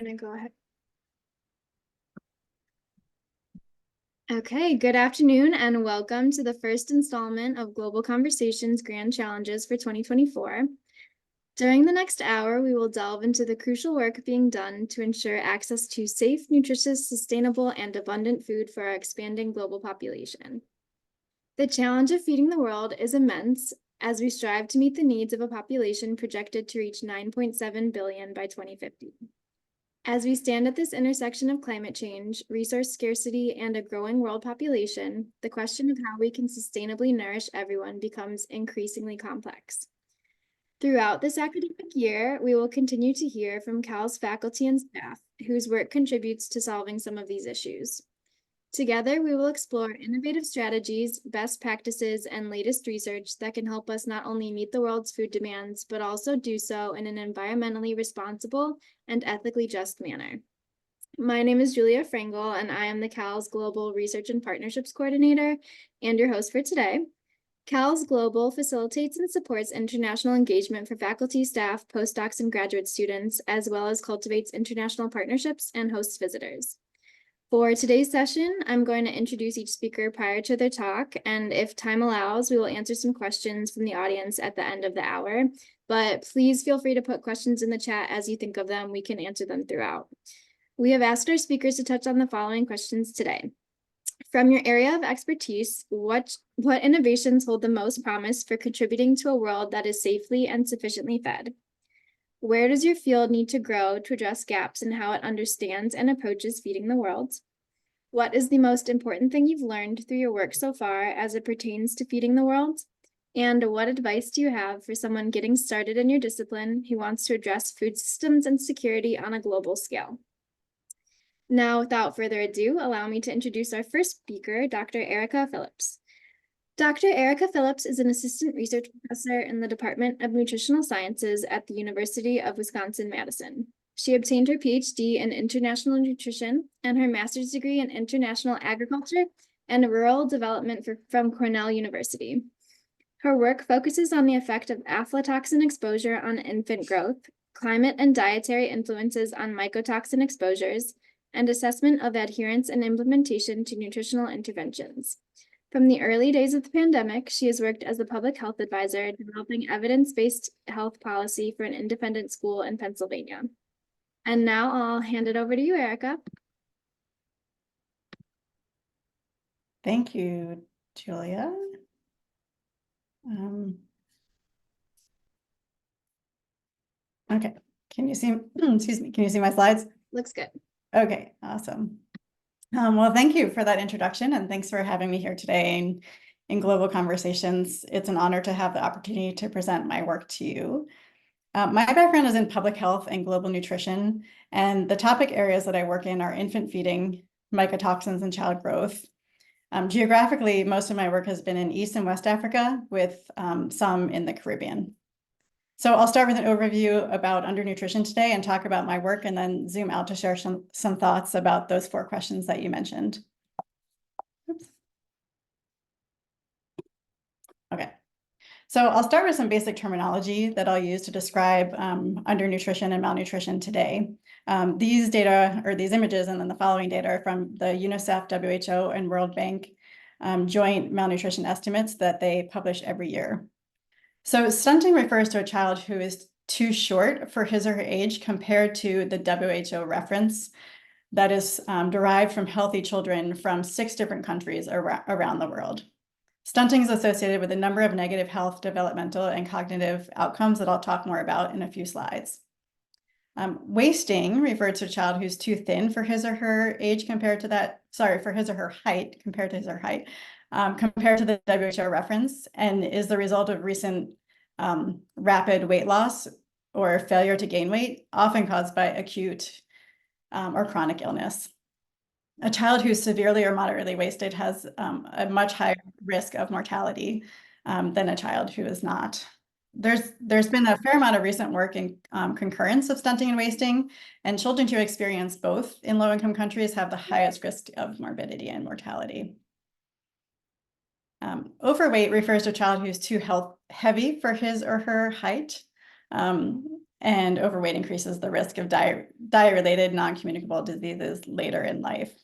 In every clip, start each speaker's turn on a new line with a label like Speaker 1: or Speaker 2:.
Speaker 1: Gonna go ahead. Okay, good afternoon and welcome to the first installment of Global Conversations Grand Challenges for 2024. During the next hour, we will delve into the crucial work being done to ensure access to safe, nutritious, sustainable, and abundant food for our expanding global population. The challenge of feeding the world is immense as we strive to meet the needs of a population projected to reach 9.7 billion by 2050. As we stand at this intersection of climate change, resource scarcity, and a growing world population, the question of how we can sustainably nourish everyone becomes increasingly complex. Throughout this academic year, we will continue to hear from CALS faculty and staff whose work contributes to solving some of these issues. Together, we will explore innovative strategies, best practices, and latest research that can help us not only meet the world's food demands, but also do so in an environmentally responsible and ethically just manner. My name is Julia Frangel, and I am the CALS Global Research and Partnerships Coordinator and your host for today. CALS Global facilitates and supports international engagement for faculty, staff, postdocs, and graduate students, as well as cultivates international partnerships and hosts visitors. For today's session, I'm going to introduce each speaker prior to their talk, and if time allows, we will answer some questions from the audience at the end of the hour. But please feel free to put questions in the chat as you think of them. We can answer them throughout. We have asked our speakers to touch on the following questions today. From your area of expertise, what innovations hold the most promise for contributing to a world that is safely and sufficiently fed? Where does your field need to grow to address gaps in how it understands and approaches feeding the world? What is the most important thing you've learned through your work so far as it pertains to feeding the world? And what advice do you have for someone getting started in your discipline who wants to address food systems and security on a global scale? Now, without further ado, allow me to introduce our first speaker, Dr. Erica Phillips. Dr. Erica Phillips is an assistant research professor in the Department of Nutritional Sciences at the University of Wisconsin-Madison. She obtained her PhD in international nutrition and her master's degree in international agriculture and rural development from Cornell University. Her work focuses on the effect of aflatoxin exposure on infant growth, climate and dietary influences on mycotoxin exposures, and assessment of adherence and implementation to nutritional interventions. From the early days of the pandemic, she has worked as a public health advisor, developing evidence-based health policy for an independent school in Pennsylvania. And now I'll hand it over to you, Erica.
Speaker 2: Thank you, Julia. Okay, can you see, excuse me, can you see my slides?
Speaker 1: Looks good.
Speaker 2: Okay, awesome. Well, thank you for that introduction, and thanks for having me here today in Global Conversations. It's an honor to have the opportunity to present my work to you. My background is in public health and global nutrition, and the topic areas that I work in are infant feeding, mycotoxins, and child growth. Geographically, most of my work has been in East and West Africa, with some in the Caribbean. So I'll start with an overview about undernutrition today and talk about my work, and then zoom out to share some thoughts about those 4 questions that you mentioned. Oops. Okay. So I'll start with some basic terminology that I'll use to describe undernutrition and malnutrition today. These data, or these images, and then the following data are from the UNICEF, WHO, and World Bank joint malnutrition estimates that they publish every year. So stunting refers to a child who is too short for his or her age compared to the WHO reference that is derived from healthy children from 6 different countries around the world. Stunting is associated with a number of negative health, developmental, and cognitive outcomes that I'll talk more about in a few slides. Wasting refers to a child who's too thin for his or her age compared to that, for his or her height compared to his or her height, compared to the WHO reference, and is the result of recent rapid weight loss or failure to gain weight, often caused by acute or chronic illness. A child who's severely or moderately wasted has a much higher risk of mortality than a child who is not. There's been a fair amount of recent work in concurrence of stunting and wasting, and children who experience both in low-income countries have the highest risk of morbidity and mortality. Overweight refers to a child who's too heavy for his or her height, and and overweight increases the risk of diet-related non-communicable diseases later in life.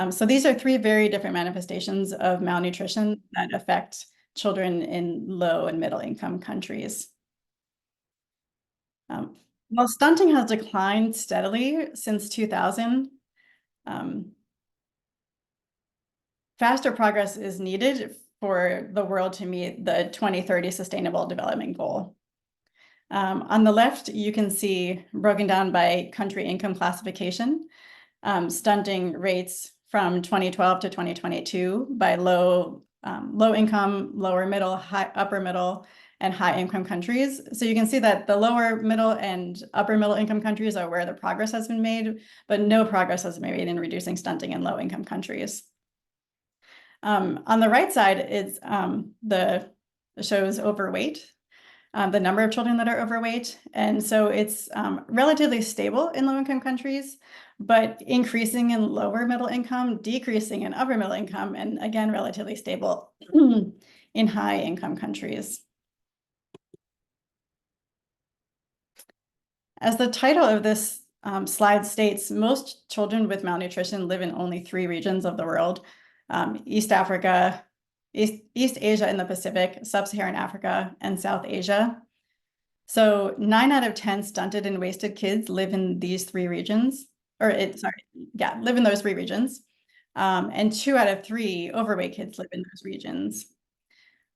Speaker 2: So these are three very different manifestations of malnutrition that affect children in low and middle income countries. While stunting has declined steadily since 2000, faster progress is needed for the world to meet the 2030 Sustainable Development Goal. On the left, you can see broken down by country income classification, stunting rates from 2012 to 2022 by low income, lower middle, upper middle, and high income countries. So you can see that the lower middle and upper middle income countries are where the progress has been made, but no progress has been made in reducing stunting in low income countries. On the right side, it's shows overweight, the number of children that are overweight. And so it's relatively stable in low income countries, but increasing in lower middle income, decreasing in upper middle income, and again, relatively stable in high income countries. As the title of this slide states, most children with malnutrition live in only 3 regions of the world: East Africa, East Asia and the Pacific, Sub-Saharan Africa, and South Asia. So 9 out of 10 stunted and wasted kids live in these 3 regions, live in those 3 regions. And 2 out of 3 overweight kids live in those regions.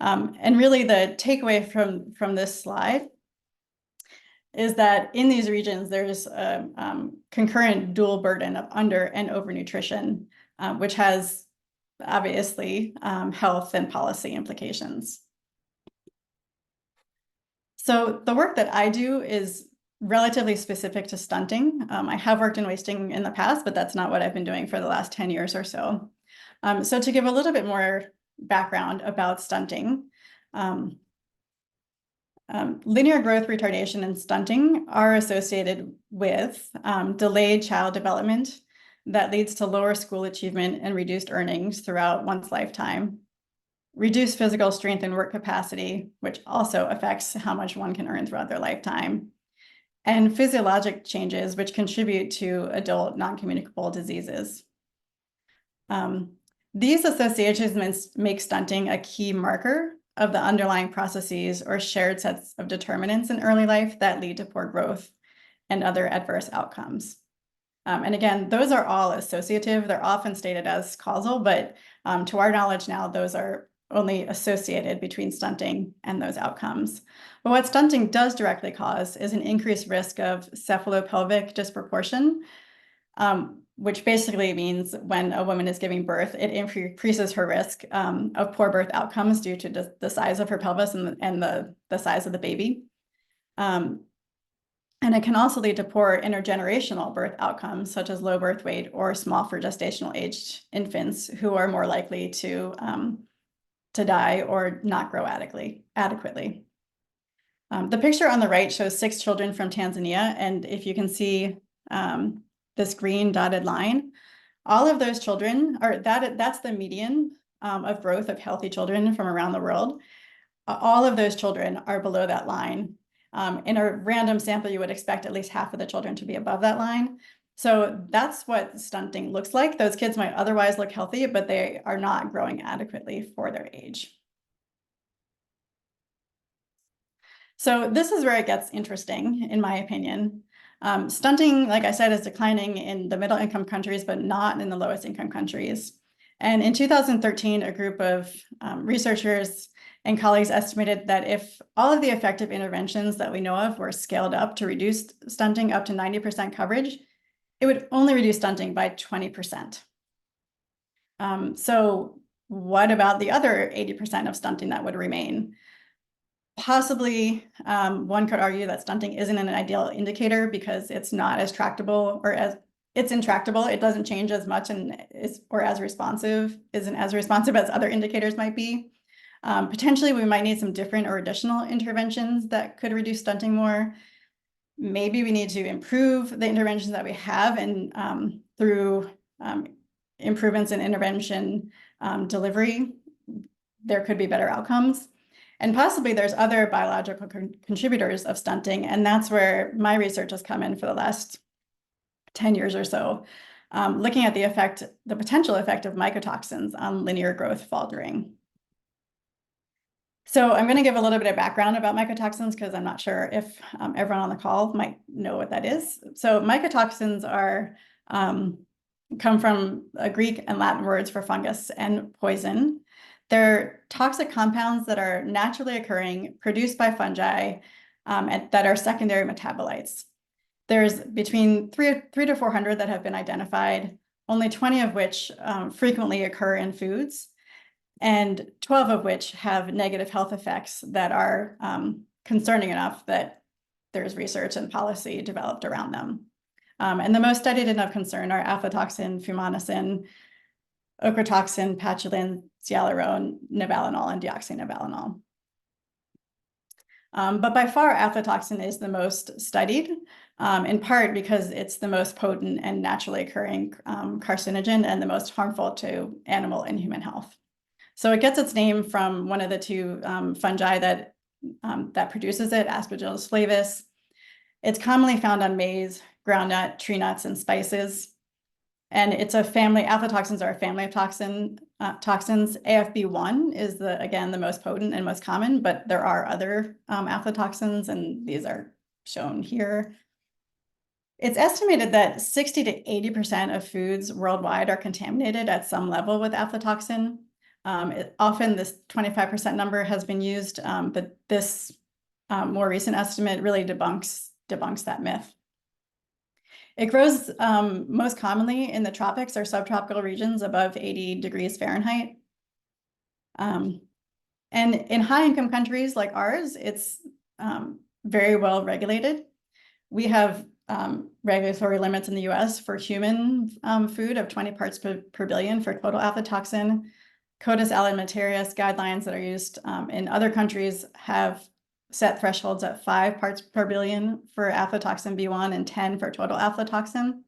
Speaker 2: And really the takeaway from this slide is that in these regions, there's a concurrent dual burden of under and overnutrition, which has obviously health and policy implications. So the work that I do is relatively specific to stunting. I have worked in wasting in the past, but that's not what I've been doing for the last 10 years or so. So to give a little bit more background about stunting, linear growth retardation and stunting are associated with delayed child development that leads to lower school achievement and reduced earnings throughout one's lifetime, reduced physical strength and work capacity, which also affects how much one can earn throughout their lifetime, and physiologic changes which contribute to adult non-communicable diseases. These associations make stunting a key marker of the underlying processes or shared sets of determinants in early life that lead to poor growth and other adverse outcomes. And again, those are all associative. They're often stated as causal, but to our knowledge now, those are only associated between stunting and those outcomes. But what stunting does directly cause is an increased risk of cephalopelvic disproportion, which basically means when a woman is giving birth, it increases her risk of poor birth outcomes due to the size of her pelvis and the size of the baby. And it can also lead to poor intergenerational birth outcomes, such as low birth weight or small for gestational aged infants who are more likely to die or not grow adequately. The picture on the right shows 6 children from Tanzania, and if you can see this green dotted line, all of those children that's the median of growth of healthy children from around the world. All of those children are below that line. In a random sample, you would expect at least half of the children to be above that line. So that's what stunting looks like. Those kids might otherwise look healthy, but they are not growing adequately for their age. So this is where it gets interesting, in my opinion. Stunting, like I said, is declining in the middle income countries, but not in the lowest income countries. And in 2013, a group of researchers and colleagues estimated that if all of the effective interventions that we know of were scaled up to reduce stunting up to 90% coverage, it would only reduce stunting by 20%. So what about the other 80% of stunting that would remain? Possibly, one could argue that stunting isn't an ideal indicator because it's not as tractable, or it's intractable. It doesn't change as much and isn't as responsive as other indicators might be. Potentially, we might need some different or additional interventions that could reduce stunting more. Maybe we need to improve the interventions that we have, and through improvements in intervention delivery, there could be better outcomes. And possibly there's other biological contributors of stunting, and that's where my research has come in for the last 10 years or so, looking at the potential effect of mycotoxins on linear growth faltering. So I'm going to give a little bit of background about mycotoxins because I'm not sure if everyone on the call might know what that is. So mycotoxins come from Greek and Latin words for fungus and poison. They're toxic compounds that are naturally occurring, produced by fungi, and that are secondary metabolites. There's between 300 to 400 that have been identified, only 20 of which frequently occur in foods, and 12 of which have negative health effects that are concerning enough that there's research and policy developed around them. And the most studied and of concern are aflatoxin, fumonisin, ochratoxin, patulin, sialyron, nevalinol, and deoxynivalinol. But by far, aflatoxin is the most studied, in part because it's the most potent and naturally occurring carcinogen and the most harmful to animal and human health. So it gets its name from one of the two fungi that produces it, Aspergillus flavus. It's commonly found on maize, groundnut, tree nuts, and spices. And it's a family, aflatoxins are a family of toxins. AFB1 is again, the most potent and most common, but there are other aflatoxins, and these are shown here. It's estimated that 60 to 80% of foods worldwide are contaminated at some level with aflatoxin. Often this 25% number has been used, but this more recent estimate really debunks that myth. It grows most commonly in the tropics or subtropical regions above 80 degrees Fahrenheit. And in high-income countries like ours, it's very well regulated. We have regulatory limits in the US for human food of 20 parts per billion for total aflatoxin. Codis alimentarius guidelines that are used in other countries have set thresholds at 5 parts per billion for aflatoxin B1 and 10 for total aflatoxin.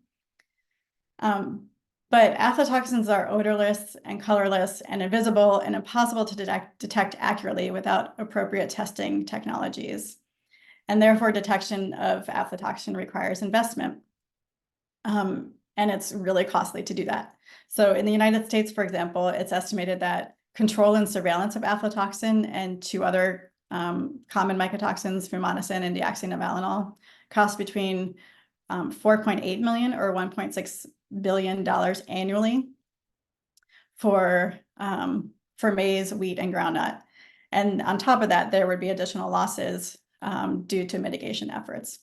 Speaker 2: But aflatoxins are odorless and colorless and invisible and impossible to detect accurately without appropriate testing technologies. And therefore, detection of aflatoxin requires investment. And it's really costly to do that. So in the United States, for example, it's estimated that control and surveillance of aflatoxin and two other common mycotoxins, fumonisin and deoxynivalinol, cost between $4.8 million or $1.6 billion annually for maize, wheat, and groundnut. And on top of that, there would be additional losses due to mitigation efforts.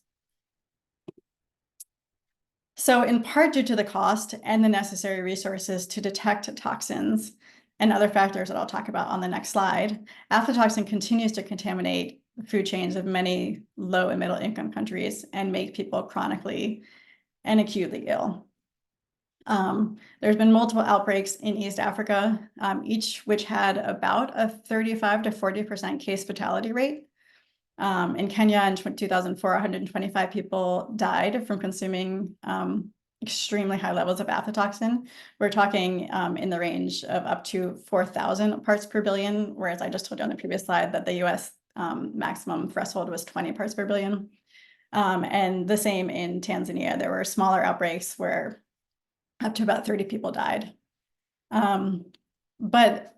Speaker 2: So in part due to the cost and the necessary resources to detect toxins and other factors that I'll talk about on the next slide, aflatoxin continues to contaminate food chains of many low and middle income countries and make people chronically and acutely ill. There's been multiple outbreaks in East Africa, each which had about a 35 to 40% case fatality rate. In Kenya in 2004, 125 people died from consuming extremely high levels of aflatoxin. We're talking in the range of up to 4,000 parts per billion, whereas I just told you on the previous slide that the US maximum threshold was 20 parts per billion. And the same in Tanzania. There were smaller outbreaks where up to about 30 people died. But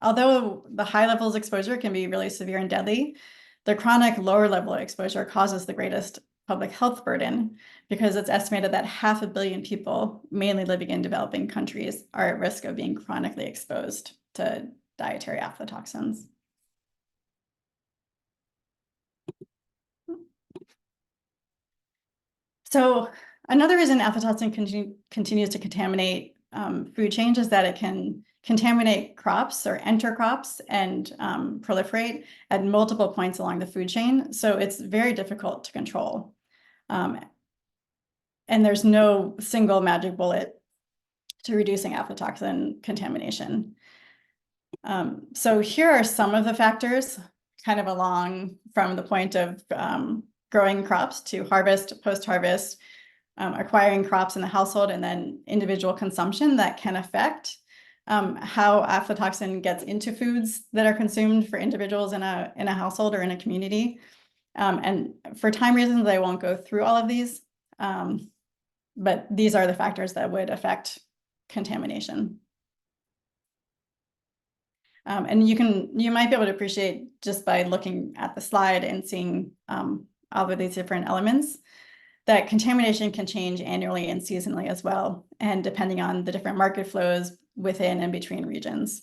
Speaker 2: although the high levels exposure can be really severe and deadly, the chronic lower level exposure causes the greatest public health burden because it's estimated that 500 million people, mainly living in developing countries, are at risk of being chronically exposed to dietary aflatoxins. So another reason aflatoxin continues to contaminate food chains is that it can contaminate crops or enter crops and proliferate at multiple points along the food chain. So it's very difficult to control. And there's no single magic bullet to reducing aflatoxin contamination. So here are some of the factors kind of along from the point of growing crops to harvest, post-harvest, acquiring crops in the household, and then individual consumption that can affect how aflatoxin gets into foods that are consumed for individuals in a household or in a community. And for time reasons, I won't go through all of these, but these are the factors that would affect contamination. And you might be able to appreciate just by looking at the slide and seeing all of these different elements that contamination can change annually and seasonally as well, and depending on the different market flows within and between regions.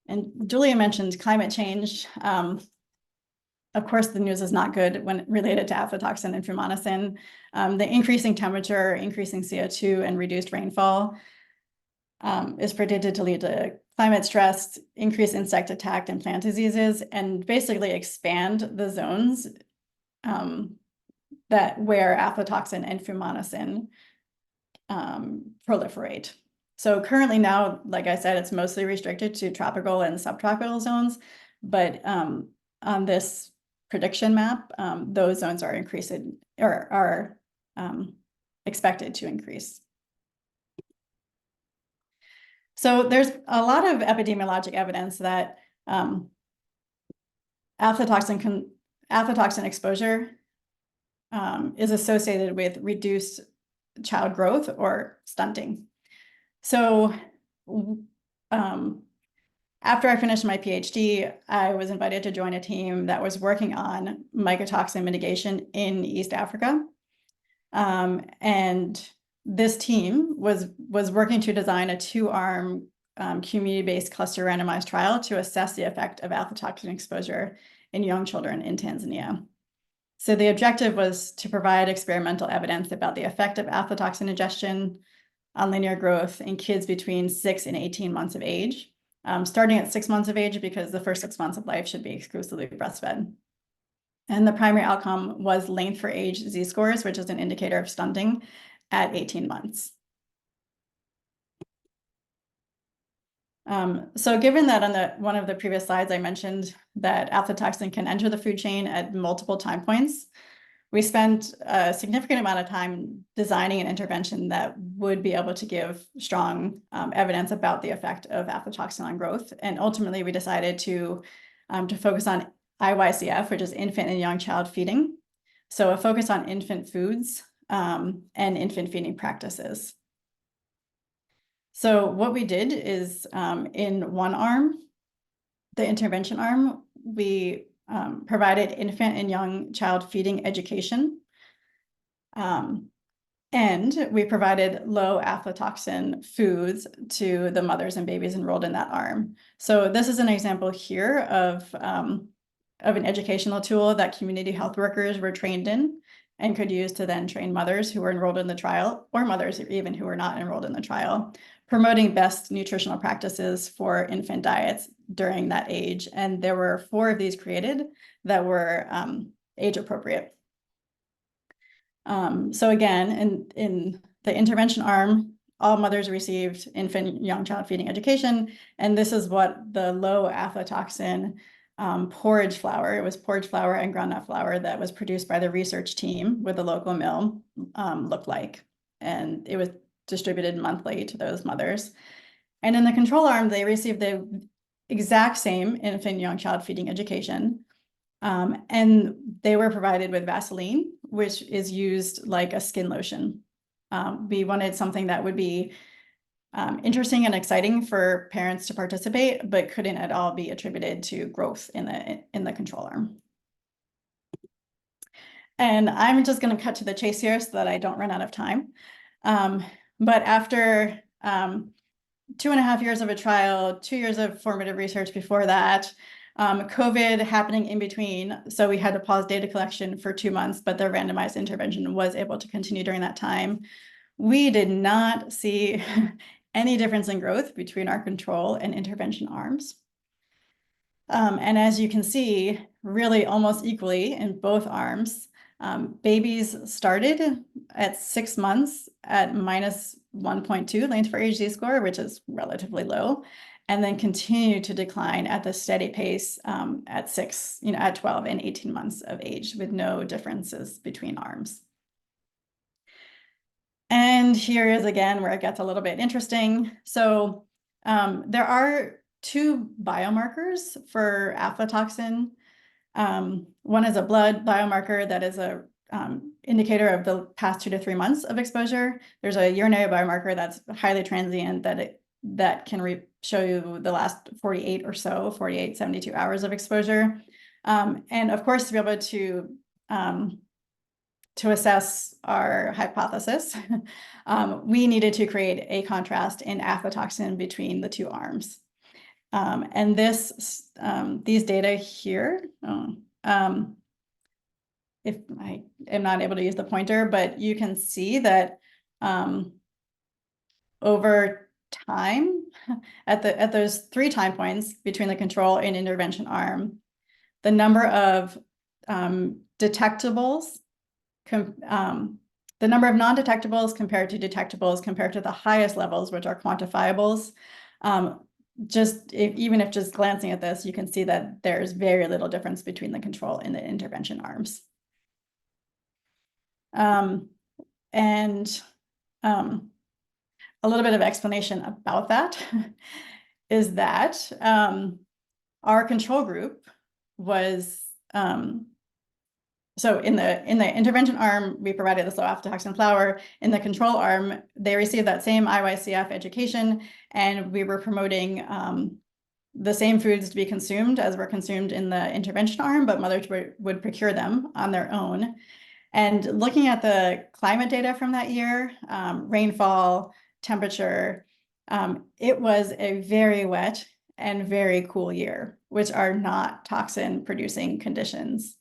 Speaker 2: And Julia mentioned climate change. Of course, the news is not good when related to aflatoxin and fumonisin. The increasing temperature, increasing CO2, and reduced rainfall is predicted to lead to climate stress, increased insect attack and plant diseases, and basically expand the zones where aflatoxin and fumonisin proliferate. So currently now, like I said, it's mostly restricted to tropical and subtropical zones, but on this prediction map, those zones are increasing or are expected to increase. So there's a lot of epidemiologic evidence that aflatoxin exposure is associated with reduced child growth or stunting. So after I finished my PhD, I was invited to join a team that was working on mycotoxin mitigation in East Africa. And this team was working to design a 2-arm community-based cluster randomized trial to assess the effect of aflatoxin exposure in young children in Tanzania. So the objective was to provide experimental evidence about the effect of aflatoxin ingestion on linear growth in kids between 6 and 18 months of age, starting at 6 months of age because the first 6 months of life should be exclusively breastfed. And the primary outcome was length for age z-scores, which is an indicator of stunting at 18 months. So given that on one of the previous slides, I mentioned that aflatoxin can enter the food chain at multiple time points, we spent a significant amount of time designing an intervention that would be able to give strong evidence about the effect of aflatoxin on growth. And ultimately, we decided to focus on IYCF, which is infant and young child feeding. So a focus on infant foods and infant feeding practices. So what we did is in one arm, the intervention arm, we provided infant and young child feeding education. And we provided low aflatoxin foods to the mothers and babies enrolled in that arm. So this is an example here of an educational tool that community health workers were trained in and could use to then train mothers who were enrolled in the trial, or mothers even who were not enrolled in the trial, promoting best nutritional practices for infant diets during that age. And there were 4 of these created that were age appropriate. So again, in the intervention arm, all mothers received infant and young child feeding education. And this is what the low aflatoxin porridge flour, it was porridge flour and groundnut flour that was produced by the research team with the local mill looked like. And it was distributed monthly to those mothers. And in the control arm, they received the exact same infant and young child feeding education. And they were provided with Vaseline, which is used like a skin lotion. We wanted something that would be interesting and exciting for parents to participate, but couldn't at all be attributed to growth in the control arm. And I'm just going to cut to the chase here so that I don't run out of time. But after 2.5 years of a trial, 2 years of formative research before that, COVID happening in between. So we had to pause data collection for 2 months, but the randomized intervention was able to continue during that time. We did not see any difference in growth between our control and intervention arms. And as you can see, really almost equally in both arms, babies started at 6 months at -1.2 length for age z-score, which is relatively low, and then continue to decline at the steady pace at 12 and 18 months of age with no differences between arms. And here is again where it gets a little bit interesting. So there are two biomarkers for aflatoxin. One is a blood biomarker that is a indicator of the past 2 to 3 months of exposure. There's a urinary biomarker that's highly transient that can show you the last 48 or so, 48, 72 hours of exposure. And of course, to be able to assess our hypothesis, we needed to create a contrast in aflatoxin between the two arms. And these data here, if I am not able to use the pointer, but you can see that over time, at those 3 time points between the control and intervention arm, the number of detectables, the number of non-detectables compared to detectables compared to the highest levels, which are quantifiables. Even if just glancing at this, you can see that there's very little difference between the control and the intervention arms. A little bit of explanation about that is that our control group was so in the intervention arm, we provided the slow aflatoxin flour. In the control arm, they received that same IYCF education, and we were promoting the same foods to be consumed as were consumed in the intervention arm, but mothers would procure them on their own. And looking at the climate data from that year, rainfall, temperature, it was a very wet and very cool year, which are not toxin producing conditions.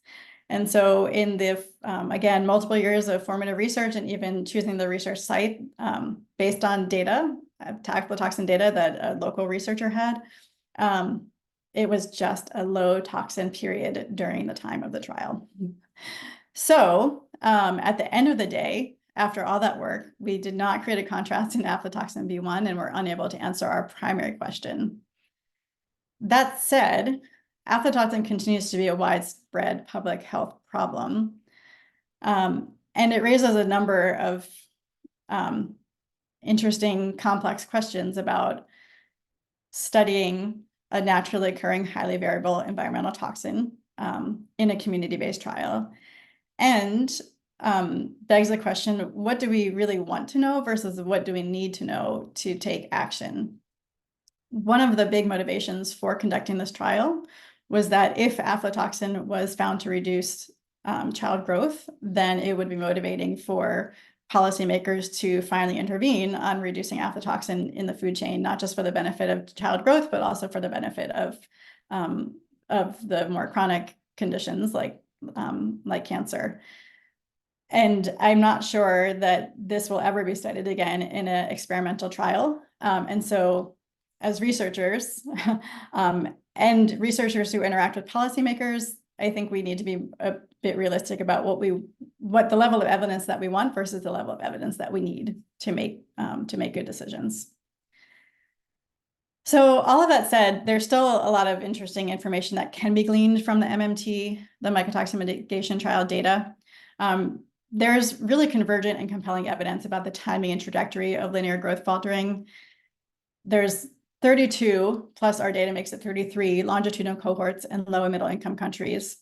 Speaker 2: And so in the, again, multiple years of formative research and even choosing the research site based on data, aflatoxin data that a local researcher had, it was just a low toxin period during the time of the trial. So at the end of the day, after all that work, we did not create a contrast in aflatoxin B1 and were unable to answer our primary question. That said, aflatoxin continues to be a widespread public health problem. And it raises a number of interesting, complex questions about studying a naturally occurring, highly variable environmental toxin in a community-based trial. And begs the question, what do we really want to know versus what do we need to know to take action? One of the big motivations for conducting this trial was that if aflatoxin was found to reduce child growth, then it would be motivating for policymakers to finally intervene on reducing aflatoxin in the food chain, not just for the benefit of child growth, but also for the benefit of the more chronic conditions like cancer. And I'm not sure that this will ever be studied again in an experimental trial. And so as researchers and researchers who interact with policymakers, I think we need to be a bit realistic about what the level of evidence that we want versus the level of evidence that we need to make good decisions. So all of that said, there's still a lot of interesting information that can be gleaned from the MMT, the mycotoxin mitigation trial data. There's really convergent and compelling evidence about the timing and trajectory of linear growth faltering. There's 32, plus our data makes it 33 longitudinal cohorts in low and middle income countries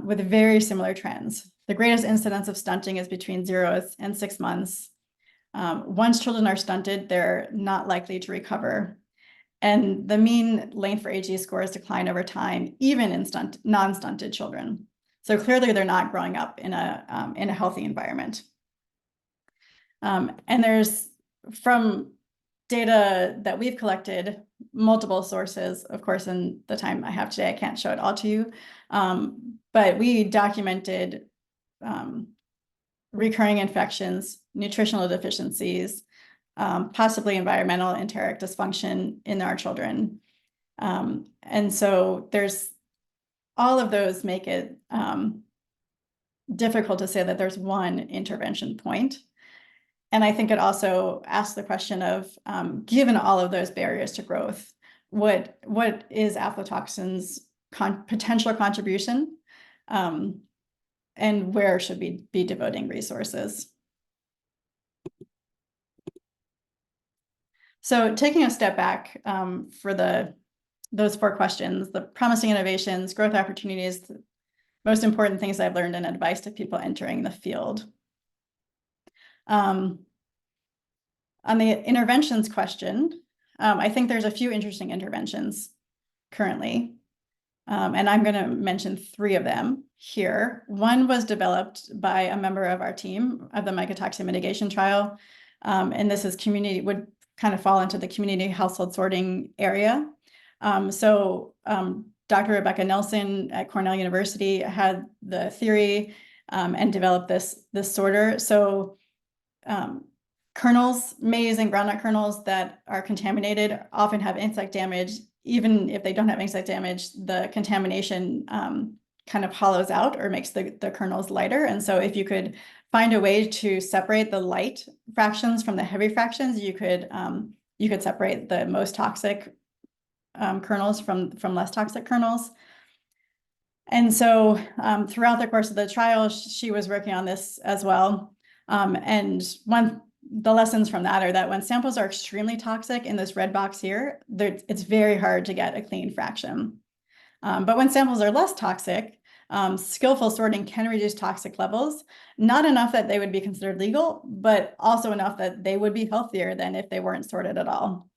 Speaker 2: with very similar trends. The greatest incidence of stunting is between 0 and 6 months. Once children are stunted, they're not likely to recover. And the mean length for AG scores decline over time, even in non-stunted children. So clearly they're not growing up in a healthy environment. And there's, from data that we've collected, multiple sources. Of course, in the time I have today, I can't show it all to you. But we documented recurring infections, nutritional deficiencies, possibly environmental enteric dysfunction in our children. And so there's all of those make it difficult to say that there's one intervention point. And I think it also asks the question of, given all of those barriers to growth, what is aflatoxin's potential contribution, and where should we be devoting resources? So taking a step back for those 4 questions, the promising innovations, growth opportunities, the most important things I've learned and advice to people entering the field. On the interventions question, I think there's a few interesting interventions currently. And I'm going to mention 3 of them here. One was developed by a member of our team of the mycotoxin mitigation trial. And this is would kind of fall into the community household sorting area. Dr. Rebecca Nelson at Cornell University had the theory and developed this sorter. So kernels, maize and groundnut kernels that are contaminated often have insect damage. Even if they don't have insect damage, the contamination kind of hollows out or makes the kernels lighter. And so if you could find a way to separate the light fractions from the heavy fractions, you could separate the most toxic kernels from less toxic kernels. And so throughout the course of the trial, she was working on this as well. And the lessons from that are that when samples are extremely toxic in this red box here, it's very hard to get a clean fraction. But when samples are less toxic, skillful sorting can reduce toxic levels, not enough that they would be considered legal, but also enough that they would be healthier than if they weren't sorted at all.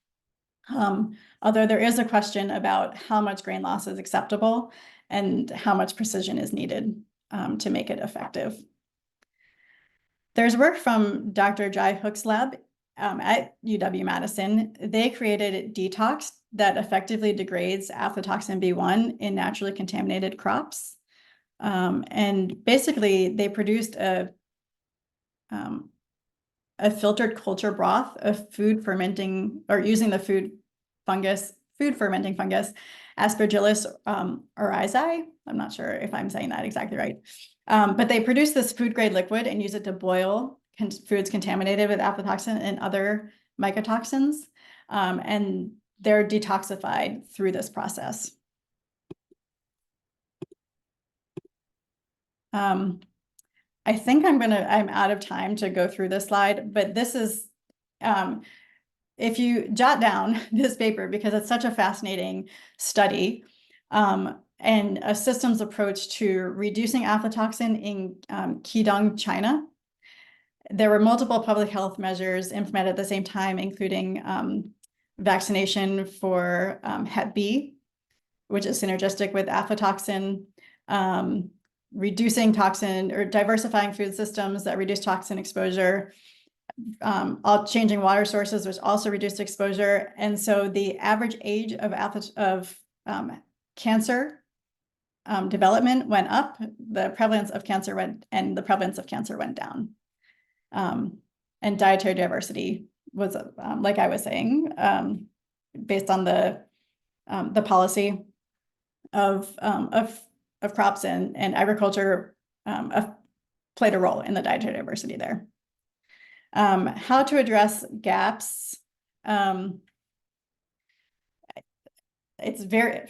Speaker 2: Although there is a question about how much grain loss is acceptable and how much precision is needed to make it effective. There's work from Dr. Jai Hook's lab at UW-Madison. They created detox that effectively degrades aflatoxin B1 in naturally contaminated crops. And basically, they produced a filtered culture broth of food fermenting, or using the food fermenting fungus, Aspergillus oryzae. I'm not sure if I'm saying that exactly right. But they produce this food grade liquid and use it to boil foods contaminated with aflatoxin and other mycotoxins. And they're detoxified through this process. I think I'm out of time to go through this slide, but this is, if you jot down this paper, because it's such a fascinating study, and a systems approach to reducing aflatoxin in Qidong, China. There were multiple public health measures implemented at the same time, including vaccination for Hep B, which is synergistic with aflatoxin, reducing toxin or diversifying food systems that reduce toxin exposure, changing water sources, which also reduced exposure. And so the average age of cancer development went up, the prevalence of cancer went down. And dietary diversity was, like I was saying, based on the policy of crops and agriculture, played a role in the dietary diversity there. How to address gaps. It's very,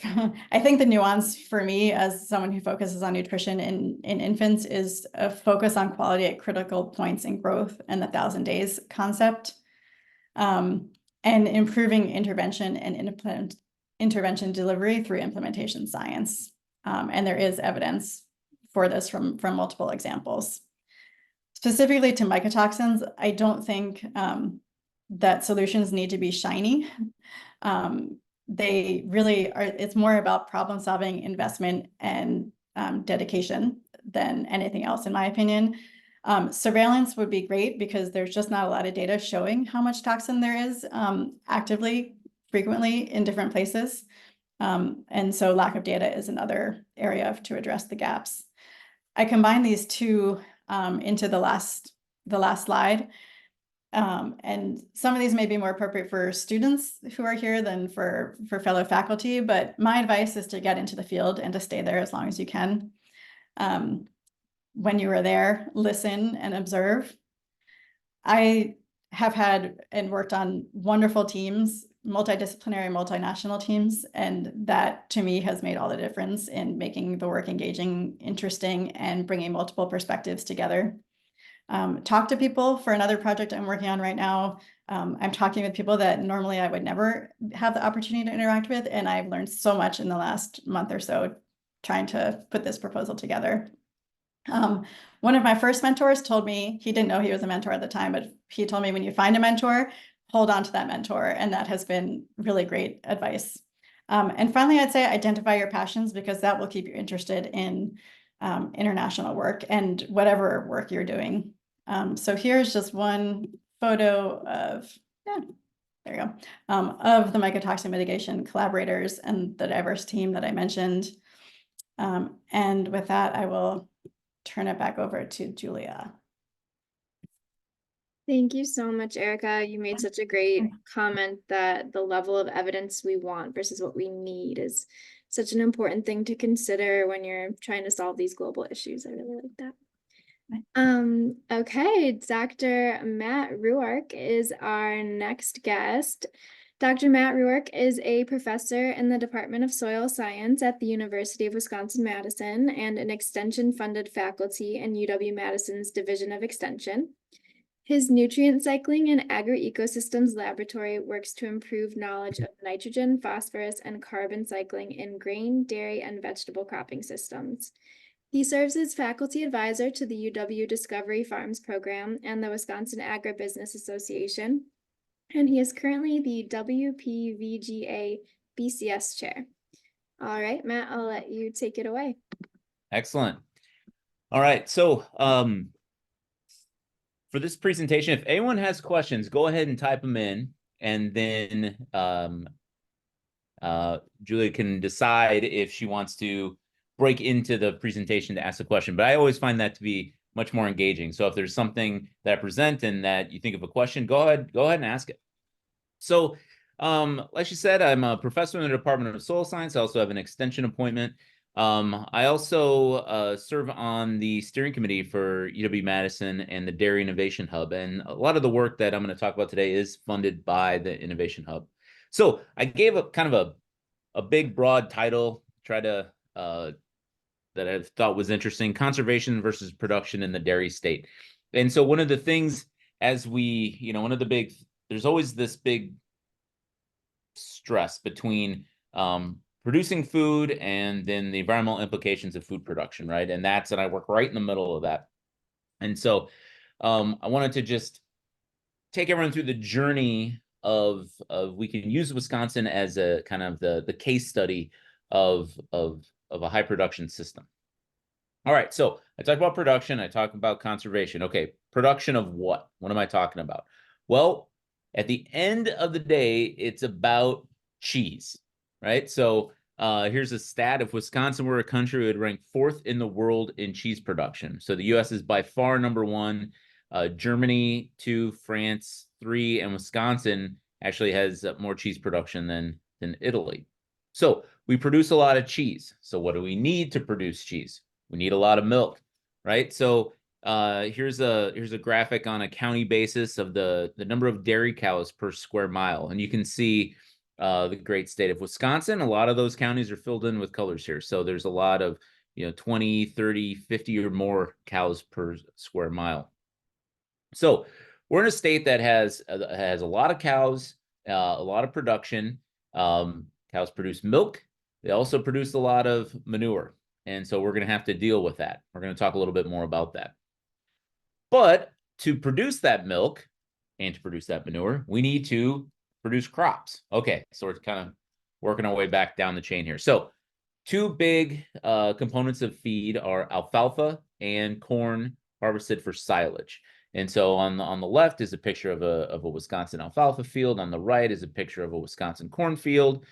Speaker 2: I think the nuance for me as someone who focuses on nutrition in infants is a focus on quality at critical points in growth and the 1,000 days concept, and improving intervention and intervention delivery through implementation science. And there is evidence for this from multiple examples. Specifically to mycotoxins, I don't think that solutions need to be shiny. They really are, it's more about problem solving, investment, and dedication than anything else, in my opinion. Surveillance would be great because there's just not a lot of data showing how much toxin there is actively, frequently in different places. And so lack of data is another area to address the gaps. I combine these two into the last slide. And some of these may be more appropriate for students who are here than for fellow faculty, but my advice is to get into the field and to stay there as long as you can. When you are there, listen and observe. I have had and worked on wonderful teams, multidisciplinary, multinational teams, and that to me has made all the difference in making the work engaging, interesting, and bringing multiple perspectives together. Talk to people. For another project I'm working on right now, I'm talking with people that normally I would never have the opportunity to interact with, and I've learned so much in the last month or so trying to put this proposal together. One of my first mentors told me, he didn't know he was a mentor at the time, but he told me when you find a mentor, hold on to that mentor. And that has been really great advice. And finally, I'd say identify your passions, because that will keep you interested in international work and whatever work you're doing. So here's just one photo of, there you go, of the mycotoxin mitigation collaborators and the diverse team that I mentioned. And with that, I will turn it back over to Julia.
Speaker 1: Thank you so much, Erica. You made such a great comment that the level of evidence we want versus what we need is such an important thing to consider when you're trying to solve these global issues. I really like that. Okay, Dr. Matt Ruark is our next guest. Dr. Matt Ruark is a professor in the Department of Soil Science at the University of Wisconsin-Madison and an extension-funded faculty in UW-Madison's Division of Extension. His nutrient cycling and agri-ecosystems laboratory works to improve knowledge of nitrogen, phosphorus, and carbon cycling in grain, dairy, and vegetable cropping systems. He serves as faculty advisor to the UW Discovery Farms program and the Wisconsin Agribusiness Association, and he is currently the WPVGA BCS chair. All right, Matt, I'll let you take it away.
Speaker 3: Excellent. All right, so for this presentation, if anyone has questions, go ahead and type them in, and then Julia can decide if she wants to break into the presentation to ask a question. But I always find that to be much more engaging. So if there's something that I present and that you think of a question, go ahead and ask it. So like she said, I'm a professor in the Department of Soil Science. I also have an extension appointment. I also serve on the steering committee for UW-Madison and the Dairy Innovation Hub. And a lot of the work that I'm going to talk about today is funded by the Innovation Hub. So I gave a kind of a big, broad title, try to that I thought was interesting: conservation versus production in the dairy state. And so one of the things, as we, there's always this big stress between producing food and then the environmental implications of food production, right? And I work right in the middle of that. And so I wanted to just take everyone through the journey of we can use Wisconsin as a kind of the case study of a high production system. All right, so I talked about production, I talked about conservation. Okay, production of what? What am I talking about? Well, at the end of the day, it's about cheese, right? So here's a stat: if Wisconsin were a country, it would rank 4th in the world in cheese production. So the US is by far #1, Germany 2, France 3, and Wisconsin actually has more cheese production than Italy. So we produce a lot of cheese. So what do we need to produce cheese? We need a lot of milk, right? So here's a graphic on a county basis of the number of dairy cows per square mile. And you can see the great state of Wisconsin. A lot of those counties are filled in with colors here. So there's a lot of 20, 30, 50 or more cows per square mile. So we're in a state that has a lot of cows, a lot of production. Cows produce milk. They also produce a lot of manure. And so we're going to have to deal with that. We're going to talk a little bit more about that. But to produce that milk and to produce that manure, we need to produce crops. Okay, so we're kind of working our way back down the chain here. So 2 big components of feed are alfalfa and corn harvested for silage. And so on the left is a picture of a Wisconsin alfalfa field. On the right is a picture of a Wisconsin corn field.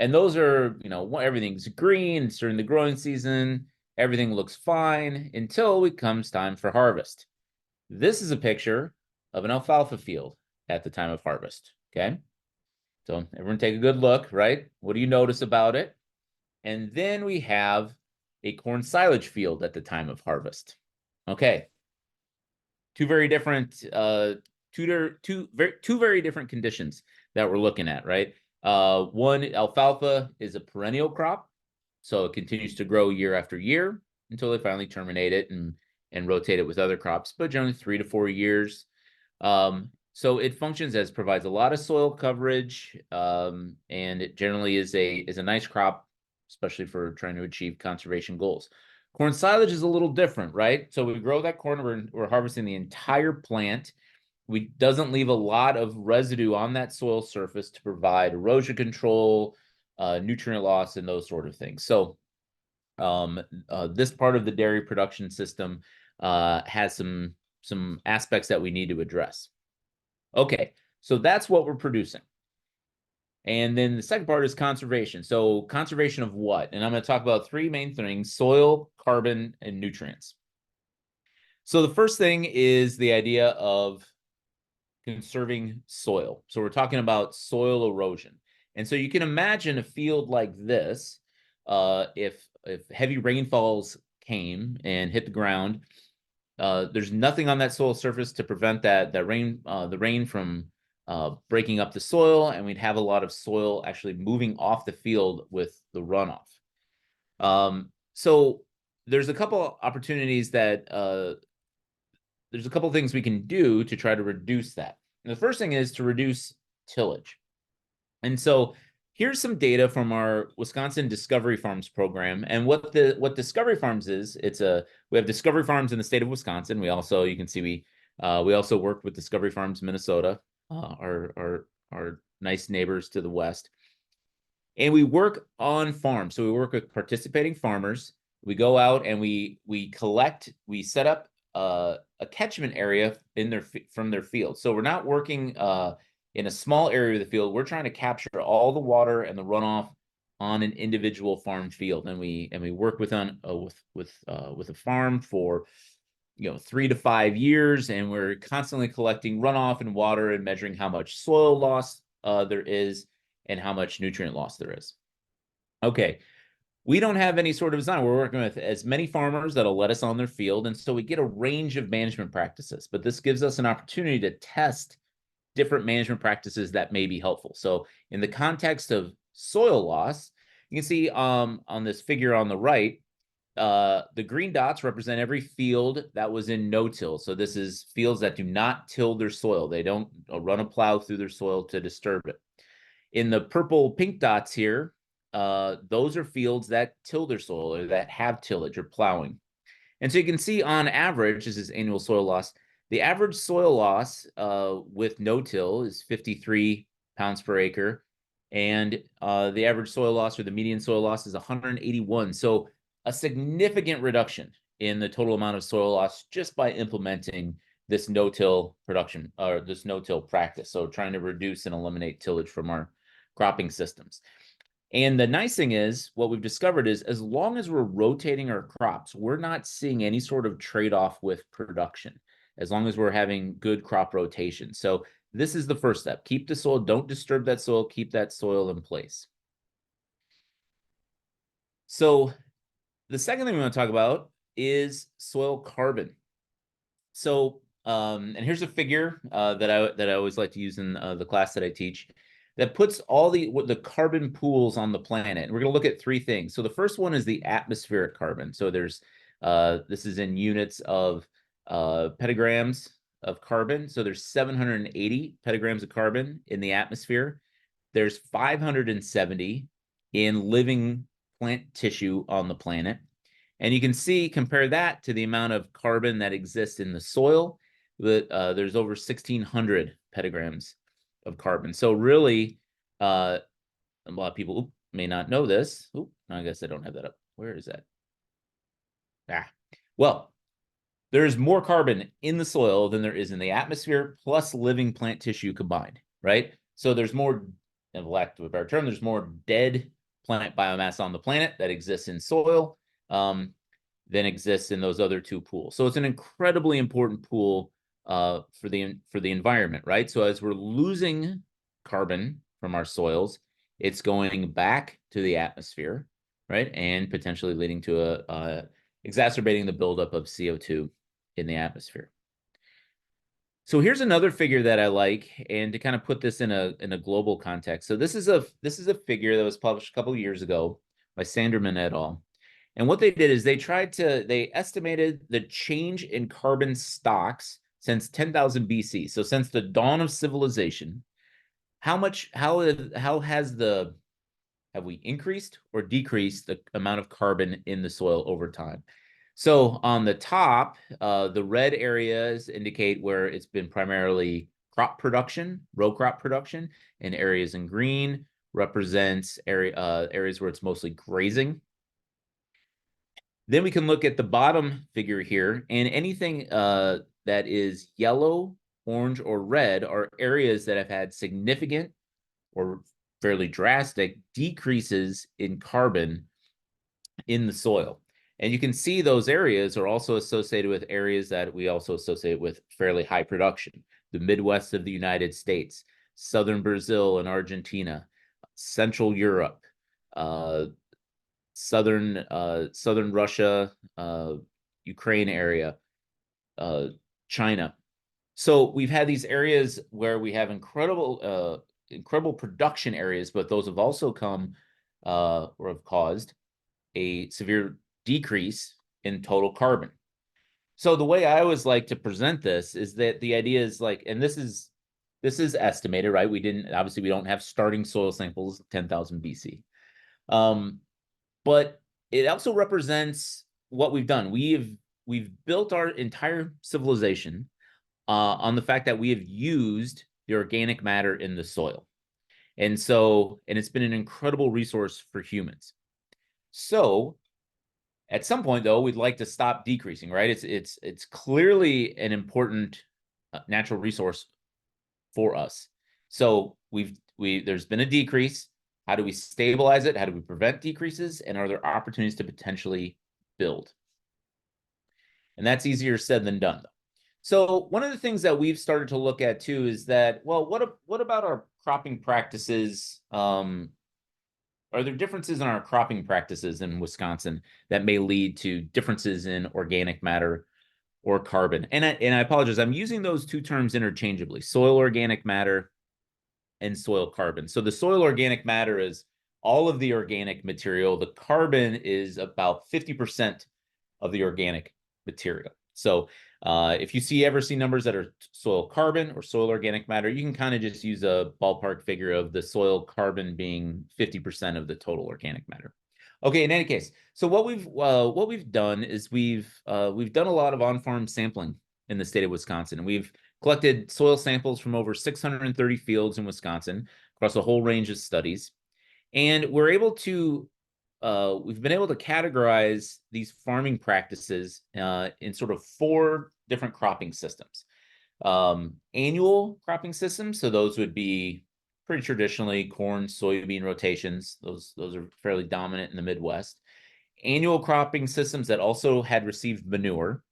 Speaker 3: And those are, everything's green. It's during the growing season. Everything looks fine until it comes time for harvest. This is a picture of an alfalfa field at the time of harvest, okay? So everyone take a good look, right? What do you notice about it? And then we have a corn silage field at the time of harvest. Okay. Two very different conditions that we're looking at, right? One, alfalfa is a perennial crop, so it continues to grow year after year until they finally terminate it and rotate it with other crops, but generally 3 to 4 years. So So it functions as provides a lot of soil coverage, and it generally is a nice crop, especially for trying to achieve conservation goals. Corn silage is a little different, right? So we grow that corn, we're harvesting the entire plant. We doesn't leave a lot of residue on that soil surface to provide erosion control, nutrient loss, and those sort of things. So this part of the dairy production system has some aspects that we need to address. Okay, so that's what we're producing. And then the second part is conservation. So conservation of what? And I'm going to talk about three main things: soil, carbon, and nutrients. So the first thing is the idea of conserving soil. So we're talking about soil erosion. And so you can imagine a field like this, if heavy rainfalls came and hit the ground, there's nothing on that soil surface to prevent the rain from breaking up the soil, and we'd have a lot of soil actually moving off the field with the runoff. So there's a couple opportunities that there's a couple things we can do to try to reduce that. And the first thing is to reduce tillage. And so here's some data from our Wisconsin Discovery Farms program. And what Discovery Farms is, we have Discovery Farms in the state of Wisconsin. We also, you can see we also work with Discovery Farms Minnesota, our nice neighbors to the west. And we work on farms. So we work with participating farmers. We go out and we set up a catchment area from their field. So we're not working in a small area of the field. We're trying to capture all the water and the runoff on an individual farm field, and we work with a farm for 3 to 5 years, and we're constantly collecting runoff and water and measuring how much soil loss there is and how much nutrient loss there is. Okay. We don't have any sort of design. We're working with as many farmers that'll let us on their field. And so we get a range of management practices, but this gives us an opportunity to test different management practices that may be helpful. So in the context of soil loss, you can see on this figure on the right, the green dots represent every field that was in no-till. So this is fields that do not till their soil. They don't run a plow through their soil to disturb it. In the purple pink dots here, those are fields that till their soil or that have tillage or plowing. And so you can see on average, this is annual soil loss. The average soil loss with no-till is 53 pounds per acre. And the average soil loss or the median soil loss is 181. So a significant reduction in the total amount of soil loss just by implementing this no-till production or this no-till practice. So trying to reduce and eliminate tillage from our cropping systems. And the nice thing is, what we've discovered is as long as we're rotating our crops, we're not seeing any sort of trade-off with production, as long as we're having good crop rotation. So this is the first step. Keep the soil, don't disturb that soil, keep that soil in place. So the second thing we want to talk about is soil carbon. So, and here's a figure that I always like to use in the class that I teach, that puts all the carbon pools on the planet. And we're going to look at three things. So the first one is the atmospheric carbon. So there's this is in units of petagrams of carbon. So there's 780 petagrams of carbon in the atmosphere. There's 570 in living plant tissue on the planet. And you can see, compare that to the amount of carbon that exists in the soil. There's over 1,600 petagrams of carbon. So really, a lot of people may not know this. I guess I don't have that up. Where is that? Well, there's more carbon in the soil than there is in the atmosphere, plus living plant tissue combined, right? So there's more, in lack of a better term, there's more dead plant biomass on the planet that exists in soil than exists in those other two pools. So it's an incredibly important pool for the environment, right? So as we're losing carbon from our soils, it's going back to the atmosphere, right? And potentially leading to exacerbating the buildup of CO2 in the atmosphere. So here's another figure that I like, and to kind of put this in a global context. So this is a figure that was published a couple of years ago by Sanderman et al. And what they did is they estimated the change in carbon stocks since 10,000 BC. So since the dawn of civilization, how have we increased or decreased the amount of carbon in the soil over time? So on the top, the red areas indicate where it's been primarily crop production, row crop production, and areas in green represents areas where it's mostly grazing. Then we can look at the bottom figure here, and anything that is yellow, orange, or red are areas that have had significant or fairly drastic decreases in carbon in the soil. And you can see those areas are also associated with areas that we also associate with fairly high production. The Midwest of the United States, Southern Brazil and Argentina, Central Europe, Southern Russia, Ukraine area, China. So we've had these areas where we have incredible production areas, but those have also come or have caused a severe decrease in total carbon. So the way I always like to present this is that the idea is like, and this is estimated, right? We don't have starting soil samples 10,000 BC. But it also represents what we've done. We've built our entire civilization on the fact that we have used the organic matter in the soil. And it's been an incredible resource for humans. So at some point, though, we'd like to stop decreasing, right? It's clearly an important natural resource for us. So there's been a decrease. How do we stabilize it? How do we prevent decreases? And are there opportunities to potentially build? And that's easier said than done, though. So one of the things that we've started to look at too is that, well, what about our cropping practices? Are there differences in our cropping practices in Wisconsin that may lead to differences in organic matter or carbon? And I apologize, I'm using those two terms interchangeably: soil organic matter and soil carbon. So the soil organic matter is all of the organic material. The carbon is about 50% of the organic material. So if you ever see numbers that are soil carbon or soil organic matter, you can kind of just use a ballpark figure of the soil carbon being 50% of the total organic matter. Okay, in any case, so what we've done is we've done a lot of on-farm sampling in the state of Wisconsin, and we've collected soil samples from over 630 fields in Wisconsin across a whole range of studies. And we've been able to categorize these farming practices in sort of 4 different cropping systems. Annual cropping systems, so those would be pretty traditionally corn, soybean rotations. Those are fairly dominant in the Midwest. Annual cropping systems that also had received manure.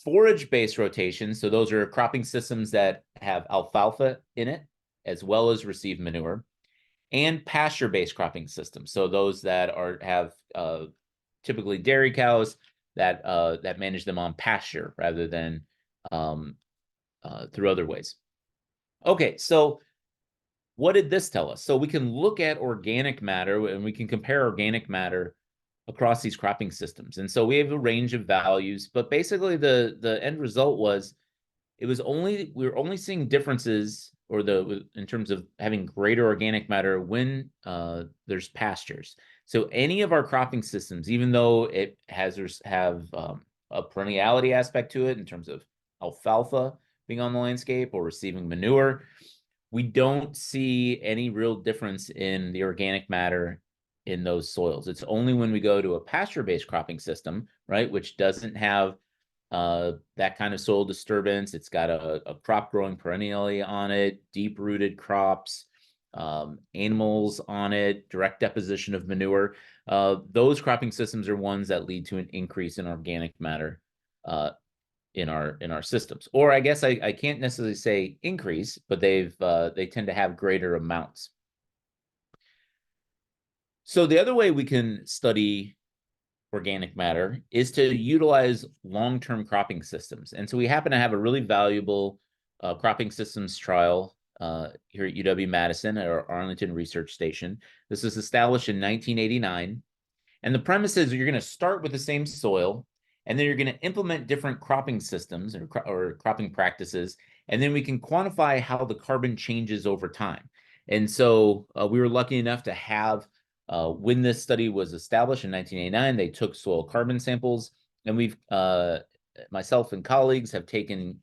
Speaker 3: Forage-based rotations, so those are cropping systems that have alfalfa in it, as well as receive manure. And pasture-based cropping systems, so those that have typically dairy cows that manage them on pasture rather than through other ways. Okay, so what did this tell us? So we can look at organic matter and we can compare organic matter across these cropping systems. And so we have a range of values, but basically the end result was we were only seeing differences in terms of having greater organic matter when there's pastures. So any of our cropping systems, even though it have a perenniality aspect to it in terms of alfalfa being on the landscape or receiving manure, we don't see any real difference in the organic matter in those soils. It's only when we go to a pasture-based cropping system, right, which doesn't have that kind of soil disturbance. It's got a crop growing perennially on it, deep-rooted crops, animals on it, direct deposition of manure. Those cropping systems are ones that lead to an increase in organic matter in our systems. Or I guess I can't necessarily say increase, but they tend to have greater amounts. So the other way we can study organic matter is to utilize long-term cropping systems. And so we happen to have a really valuable cropping systems trial here at UW-Madison at our Arlington Research Station. This was established in 1989. And the premise is you're going to start with the same soil, And then you're going to implement different cropping systems or cropping practices. And then we can quantify how the carbon changes over time. And so we were lucky enough to have, when this study was established in 1989, they took soil carbon samples, and we've, myself and colleagues have taken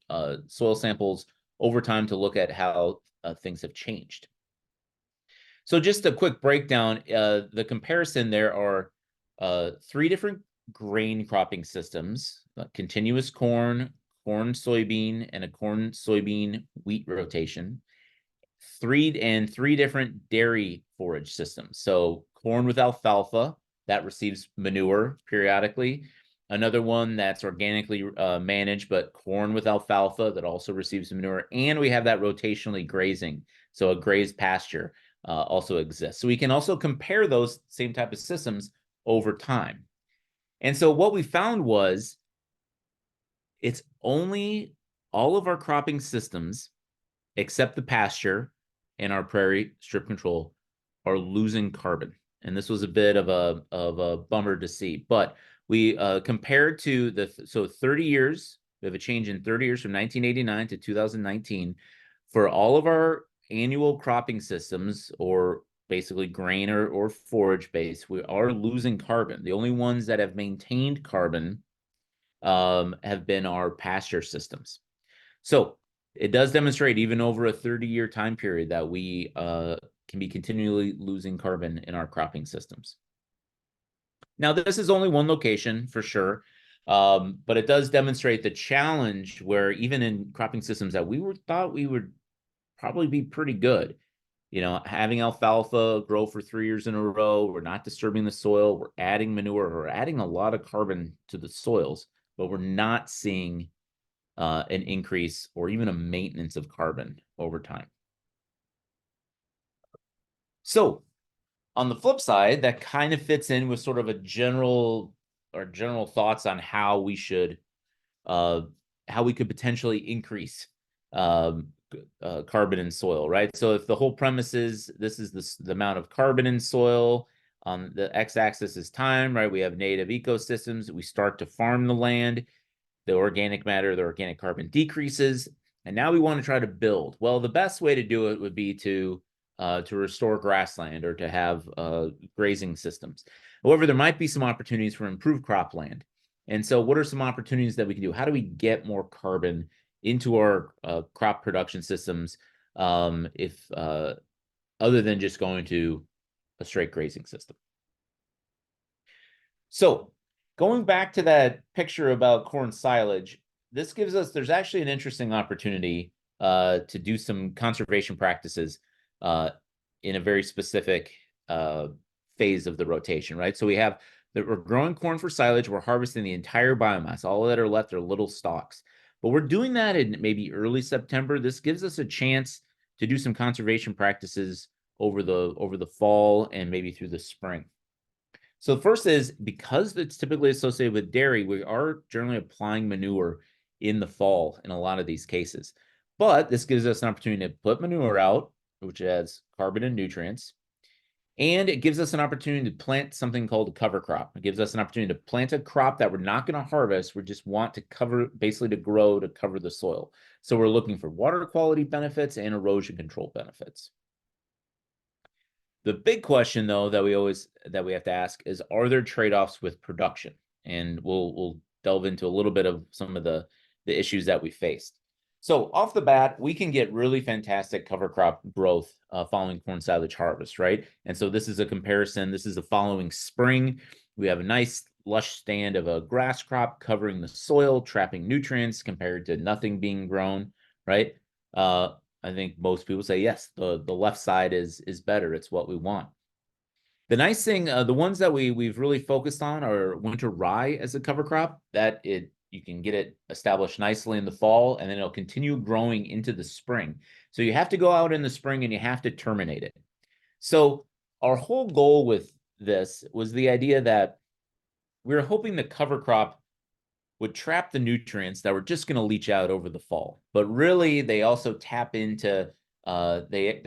Speaker 3: soil samples over time to look at how things have changed. So just a quick breakdown, the comparison, there are 3 different grain cropping systems: continuous corn, corn soybean, and a corn soybean wheat rotation. 3 different dairy forage systems. So corn with alfalfa that receives manure periodically. Another one that's organically managed, but corn with alfalfa that also receives manure. And we have that rotationally grazing, so a grazed pasture also exists. So we can also compare those same type of systems over time. And so what we found was it's only all of our cropping systems, except the pasture and our prairie strip control, are losing carbon. And this was a bit of a bummer to see. But we compared to so 30 years, we have a change in 30 years from 1989 to 2019 for all of our annual cropping systems, or basically grain or forage base. We are losing carbon. The only ones that have maintained carbon have been our pasture systems. So it does demonstrate, even over a 30-year time period, that we can be continually losing carbon in our cropping systems. Now, this is only one location for sure, but it does demonstrate the challenge where even in cropping systems that we thought we would probably be pretty good, having alfalfa grow for 3 years in a row, we're not disturbing the soil, we're adding manure, we're adding a lot of carbon to the soils, but we're not seeing an increase or even a maintenance of carbon over time. So on the flip side, that kind of fits in with sort of a general thoughts on how we should, how we could potentially increase carbon in soil, right? So if the whole premise is this is the amount of carbon in soil, on the x-axis is time, right? We have native ecosystems. We start to farm the land. The organic matter, the organic carbon decreases, and now we want to try to build. Well, the best way to do it would be to restore grassland or to have grazing systems. However, there might be some opportunities for improved cropland. And so what are some opportunities that we can do? How do we get more carbon into our crop production systems if other than just going to a straight grazing system? So going back to that picture about corn silage, this gives us, there's actually an interesting opportunity to do some conservation practices in a very specific phase of the rotation, right? So we're growing corn for silage, we're harvesting the entire biomass. All that are left are little stalks. But we're doing that in maybe early September. This gives us a chance to do some conservation practices over the fall and maybe through the spring. So the first is, because it's typically associated with dairy, we are generally applying manure in the fall in a lot of these cases. But this gives us an opportunity to put manure out, which adds carbon and nutrients. And it gives us an opportunity to plant something called a cover crop. It gives us an opportunity to plant a crop that we're not going to harvest. We just want to cover, basically to grow, to cover the soil. So we're looking for water quality benefits and erosion control benefits. The big question, though, that we have to ask is, are there trade-offs with production? And we'll delve into a little bit of some of the issues that we faced. So off the bat, we can get really fantastic cover crop growth following corn silage harvest, right? And so this is a comparison. This is the following spring. We have a nice lush stand of a grass crop covering the soil, trapping nutrients, compared to nothing being grown, right? I think most people say, yes, the left side is better. It's what we want. The nice thing, the ones that we've really focused on are winter rye as a cover crop. You can get it established nicely in the fall, and then it'll continue growing into the spring. So you have to go out in the spring and you have to terminate it. So our whole goal with this was the idea that we were hoping the cover crop would trap the nutrients that were just going to leach out over the fall. But really, they also tap into, they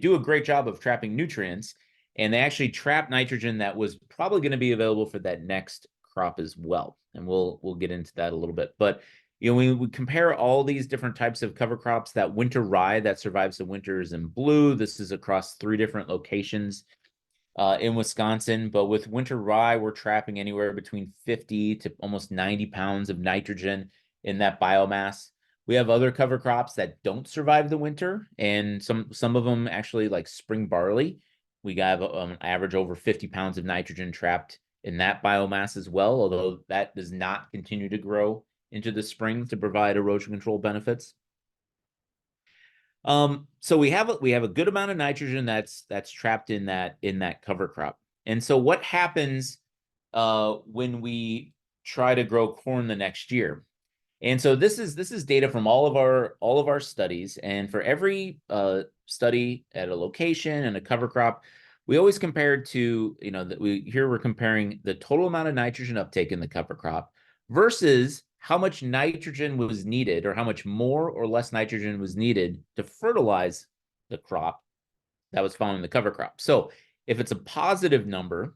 Speaker 3: do a great job of trapping nutrients, and they actually trap nitrogen that was probably going to be available for that next crop as well. And we'll get into that a little bit. But when we compare all these different types of cover crops, that winter rye that survives the winters in blue, this is across 3 different locations in Wisconsin. But with winter rye, we're trapping anywhere between 50 to almost 90 pounds of nitrogen in that biomass. We have other cover crops that don't survive the winter, and some of them actually, like spring barley. We have an average over 50 pounds of nitrogen trapped in that biomass as well, although that does not continue to grow into the spring to provide erosion control benefits. So we have a good amount of nitrogen that's trapped in that cover crop. And so what happens when we try to grow corn the next year? And so this is data from all of our studies, and for every study at a location and a cover crop, we always compared to, we're comparing the total amount of nitrogen uptake in the cover crop versus how much nitrogen was needed, or how much more or less nitrogen was needed to fertilize the crop that was following the cover crop. So if it's a positive number,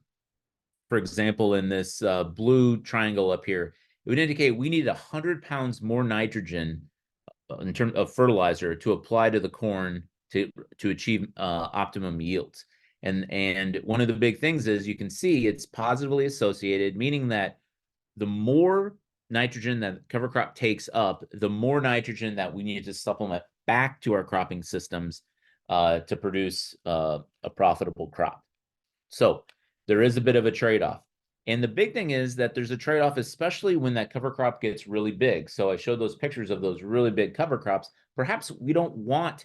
Speaker 3: for example, in this blue triangle up here, it would indicate we need 100 pounds more nitrogen in terms of fertilizer to apply to the corn to achieve optimum yields. And one of the big things is, you can see it's positively associated, meaning that the more nitrogen that cover crop takes up, the more nitrogen that we need to supplement back to our cropping systems to produce a profitable crop. So there is a bit of a trade-off. And the big thing is that there's a trade-off, especially when that cover crop gets really big. So I showed those pictures of those really big cover crops. Perhaps we don't want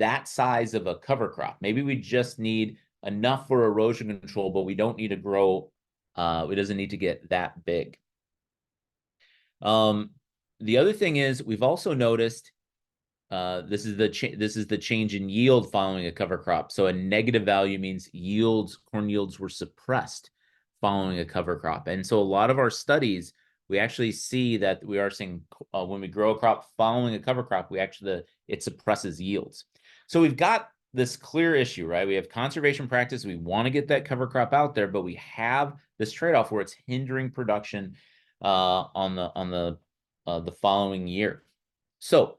Speaker 3: that size of a cover crop. Maybe we just need enough for erosion control, but we don't need to grow. It doesn't need to get that big. The other thing is, we've also noticed this is the change in yield following a cover crop. So a negative value means corn yields were suppressed following a cover crop. And so a lot of our studies, we actually see that we are seeing when we grow a crop following a cover crop, it suppresses yields. So we've got this clear issue, right? We have conservation practice. We want to get that cover crop out there, but we have this trade-off where it's hindering production on the following year. So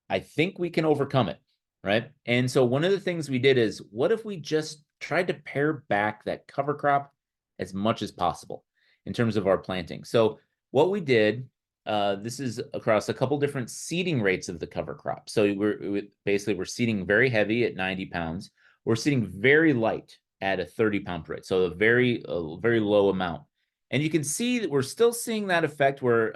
Speaker 3: I think we can overcome it, right? And so one of the things we did is, what if we just tried to pare back that cover crop as much as possible in terms of our planting? So what we did, this is across a couple different seeding rates of the cover crop. So we're seeding very heavy at 90 pounds. We're seeding very light at a 30-pound rate. So a very low amount. And you can see that we're still seeing that effect where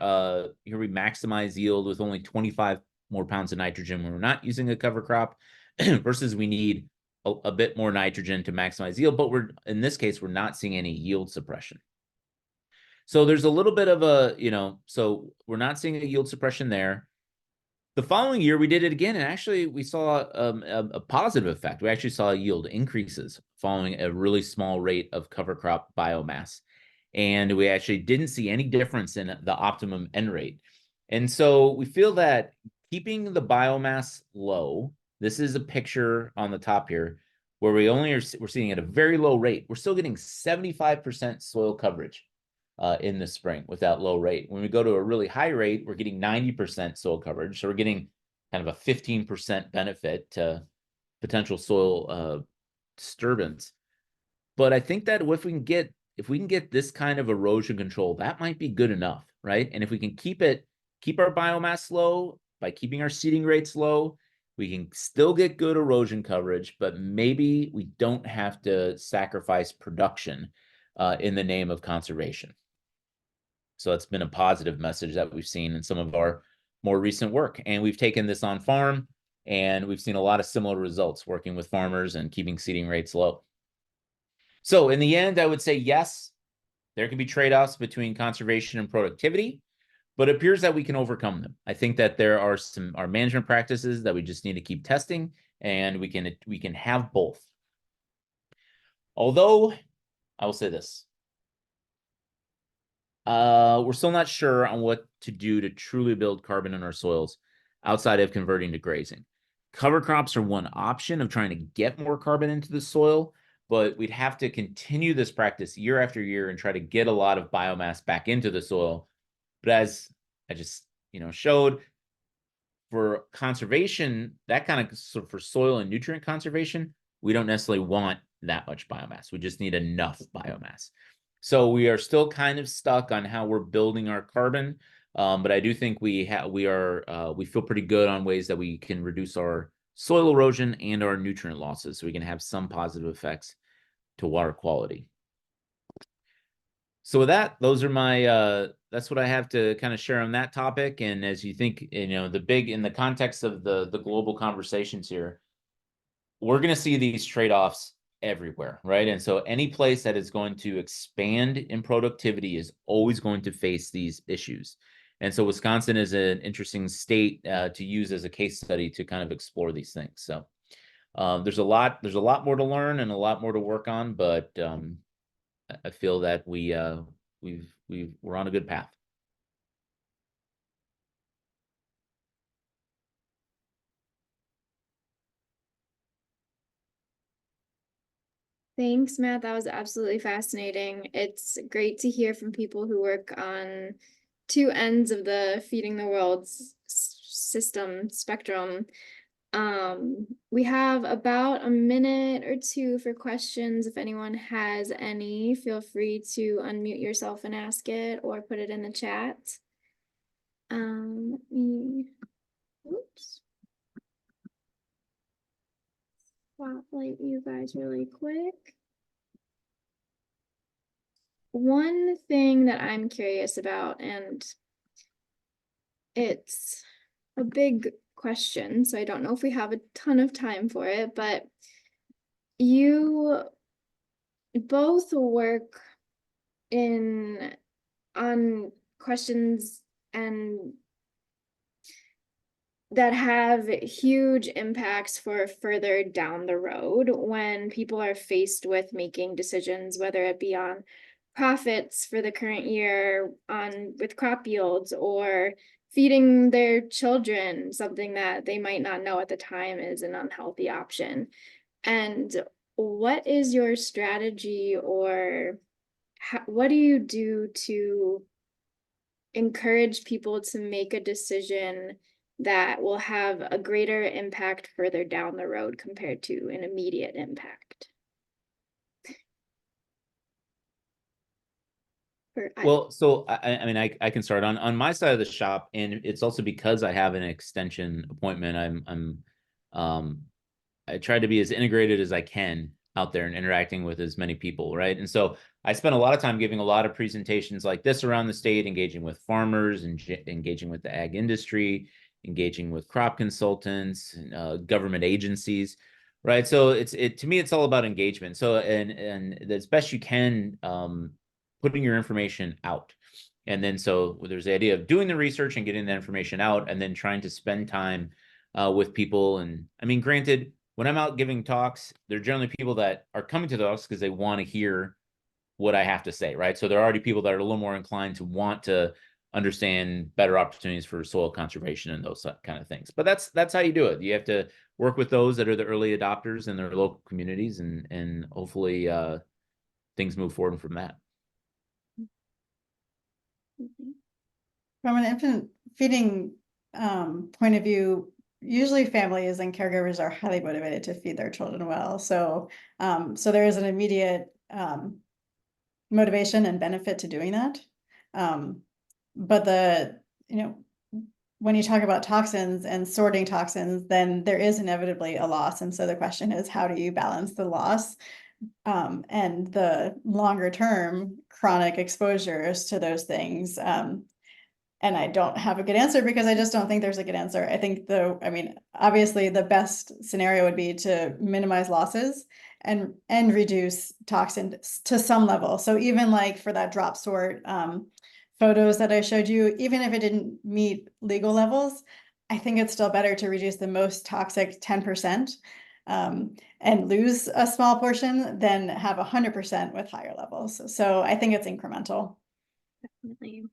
Speaker 3: here we maximize yield with only 25 more pounds of nitrogen when we're not using a cover crop versus we need a bit more nitrogen to maximize yield. But in this case, we're not seeing any yield suppression. So there's a little bit of so we're not seeing a yield suppression there. The following year, we did it again, and actually we saw a positive effect. We actually saw yield increases following a really small rate of cover crop biomass. And we actually didn't see any difference in the optimum N rate. And so we feel that keeping the biomass low, this is a picture on the top here, where we're seeing at a very low rate. We're still getting 75% soil coverage in the spring with that low rate. When we go to a really high rate, we're getting 90% soil coverage. So we're getting kind of a 15% benefit to potential soil disturbance. But I think that if we can get this kind of erosion control, that might be good enough, right? And if we can keep our biomass low by keeping our seeding rates low, we can still get good erosion coverage, but maybe we don't have to sacrifice production in the name of conservation. So it's been a positive message that we've seen in some of our more recent work. And we've taken this on farm, and we've seen a lot of similar results working with farmers and keeping seeding rates low. So in the end, I would say yes, there can be trade-offs between conservation and productivity, but it appears that we can overcome them. I think that there are our management practices that we just need to keep testing, and we can have both. Although I will say this, we're still not sure on what to do to truly build carbon in our soils outside of converting to grazing. Cover crops are one option of trying to get more carbon into the soil, but we'd have to continue this practice year after year and try to get a lot of biomass back into the soil. But as I just, showed, for conservation, that kind of, so for soil and nutrient conservation, we don't necessarily want that much biomass. We just need enough biomass. So we are still kind of stuck on how we're building our carbon. But I do think we feel pretty good on ways that we can reduce our soil erosion and our nutrient losses, so we can have some positive effects to water quality. So with that, those are my that's what I have to kind of share on that topic. And as you think, in the context of the global conversations here, we're going to see these trade-offs everywhere, right? And so any place that is going to expand in productivity is always going to face these issues. And so Wisconsin is an interesting state to use as a case study to kind of explore these things. So there's a lot more to learn and a lot more to work on, but I feel that we're on a good path.
Speaker 1: Thanks, Matt. That was absolutely fascinating. It's great to hear from people who work on two ends of the feeding the world system spectrum. We have about a minute or two for questions. If anyone has any, feel free to unmute yourself and ask it, or put it in the chat. Let me, oops. Spotlight you guys really quick. One thing that I'm curious about, and it's a big question, so I don't know if we have a ton of time for it, but you both work on questions and that have huge impacts for further down the road when people are faced with making decisions, whether it be on profits for the current year, with crop yields, or feeding their children something that they might not know at the time is an unhealthy option. And what is your strategy, or what do you do to encourage people to make a decision that will have a greater impact further down the road compared to an immediate impact?
Speaker 3: Well, so I mean, I can start on my side of the shop, and it's also because I have an extension appointment. I try to be as integrated as I can out there and interacting with as many people, right? And so I spend a lot of time giving a lot of presentations like this around the state, engaging with farmers and engaging with the ag industry, engaging with crop consultants, government agencies, right? So to me, it's all about engagement. So and as best you can, putting your information out. And then so there's the idea of doing the research and getting that information out, and then trying to spend time with people. And I mean, granted, when I'm out giving talks, they're generally people that are coming to the talks because they want to hear what I have to say, right? So there are already people that are a little more inclined to want to understand better opportunities for soil conservation and those kind of things. But that's how you do it. You have to work with those that are the early adopters in their local communities, and hopefully things move forward from that.
Speaker 2: From an infant feeding point of view, usually families and caregivers are highly motivated to feed their children well. So there is an immediate motivation and benefit to doing that. But when you talk about toxins and sorting toxins, then there is inevitably a loss. And so the question is, how do you balance the loss and the longer term chronic exposures to those things? And I don't have a good answer because I just don't think there's a good answer. I think obviously the best scenario would be to minimize losses and reduce toxin to some level. So even like for that drop sort photos that I showed you, even if it didn't meet legal levels, I think it's still better to reduce the most toxic 10% and lose a small portion than have 100% with higher levels. So I think it's incremental.
Speaker 1: Definitely.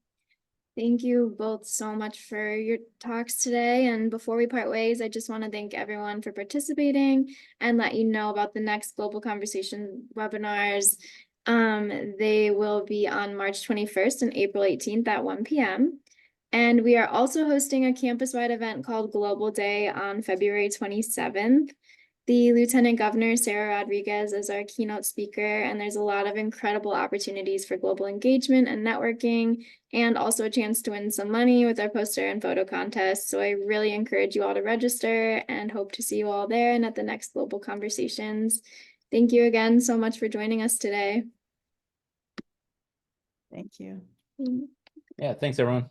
Speaker 1: Thank you both so much for your talks today. And before we part ways, I just want to thank everyone for participating and let you know about the next Global Conversation webinars. They will be on March 21st and April 18th at 1 p.m. And we are also hosting a campus-wide event called Global Day on February 27th. The Lieutenant Governor, Sarah Rodriguez, is our keynote speaker, and there's a lot of incredible opportunities for global engagement and networking, and also a chance to win some money with our poster and photo contest. So I really encourage you all to register and hope to see you all there and at the next Global Conversations. Thank you again so much for joining us today.
Speaker 2: Thank you.
Speaker 3: Yeah, thanks everyone.